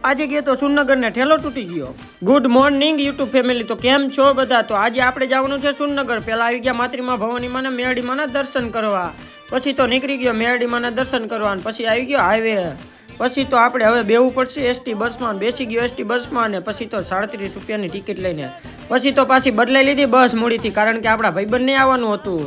આજે ગયો તો સુરનગર ને ઠેલો તૂટી ગયો। ગુડ મોર્નિંગ યુટ્યુબ ફેમિલી, તો કેમ છો બધા? તો આજે આપણે જવાનું છે સુરનગર। પહેલા આવી ગયા માતૃમા ભવાનીમાં ને મેરડીમાં દર્શન કરવા, પછી તો નીકળી ગયો મેરડીમાં દર્શન કરવા, પછી આવી ગયો હાઈવે। પછી તો આપણે હવે બેવું પડશે એસટી બસમાં, બેસી ગયો એસટી બસમાં ને પછી તો 37 રૂપિયાની ટિકિટ લઈને પછી તો પાછી બદલાઈ લીધી બસ મોડીથી, કારણ કે આપણા ભાઈબંધને આવવાનું હતું।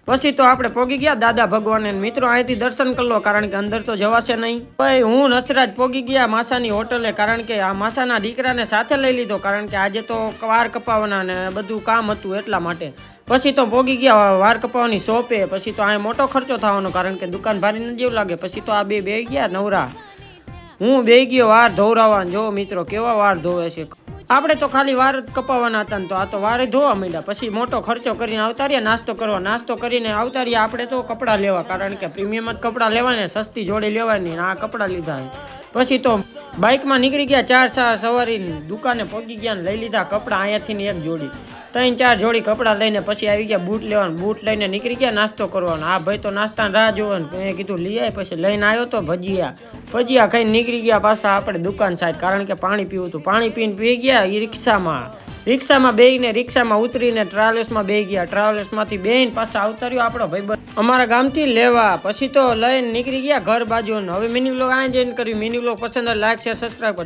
પછી તો આપણે પોગી ગયા દાદા ભગવાન। મિત્રો અહીંથી દર્શન કરી લો, કારણ કે અંદર તો જવાશે નહીં। ભાઈ હું નસરાજ પોગી ગયા માસાની હોટલે, કારણ કે આ માસાના દીકરાને સાથે લઈ લીધો, કારણ કે આજે તો વાર કપાવવાના ને બધું કામ હતું એટલા માટે। પછી તો પોગી ગયા વાર કપાવવાની શોપે। પછી તો આ મોટો ખર્ચો થવાનો, કારણ કે દુકાન ભારીને જેવું લાગે। પછી તો આ બે ગયા નવરા, હું બે ગયો વાર ધોવરાવા। જો મિત્રો કેવા વાર ધોવે છે, આપણે તો ખાલી વાર જ કપાવવાના હતા ને તો આ તો વારે ધોવા માંડ્યા। પછી મોટો ખર્ચો કરીને આવતા રહ્યા નાસ્તો કરવા, નાસ્તો કરીને આવતા રહ્યા આપણે તો કપડાં લેવા, કારણ કે પ્રીમિયમ જ કપડાં લેવાને, સસ્તી જોડી લેવાની, આ કપડાં લીધા। પછી તો બાઇકમાં નીકળી ગયા 4 સવારી દુકાને પહોંચી ગયા ને લઈ લીધા કપડાં અહીંયાથી ને એક જોડી, 3-4 જોડી કપડાં લઈને પછી આવી ગયા બૂટ લેવાનું, બૂટ લઈને નીકળી ગયા નાસ્તો કરવાનો। આ ભાઈ તો નાસ્તાની રાહ જોવાનું, મેં કીધું લઈ આય। પછી લઈને આવ્યો તો ભજીયા ખાઈને નીકળી ગયા પાછા આપણે દુકાન સાઈડ, કારણ કે પાણી પીવું હતું। પાણી પીને પી ગયા રિક્ષામાં બેહીને રિક્ષામાં ઉતરીને ટ્રાવેલ્સમાં બેહી ગયા, ટ્રાવેલ્સમાંથી બેહીને પાછા આવતા રહ્યો આપણો ભાઈબંધ અમારા ગામથી લેવા। પછી તો લઈને નીકળી ગયા ઘર બાજુ। હવે મિની વ્લોગ આ જ એન્ડ કર્યું। મિની વ્લોગ પસંદ આવે લાઈક શેર સબસ્ક્રાઈબ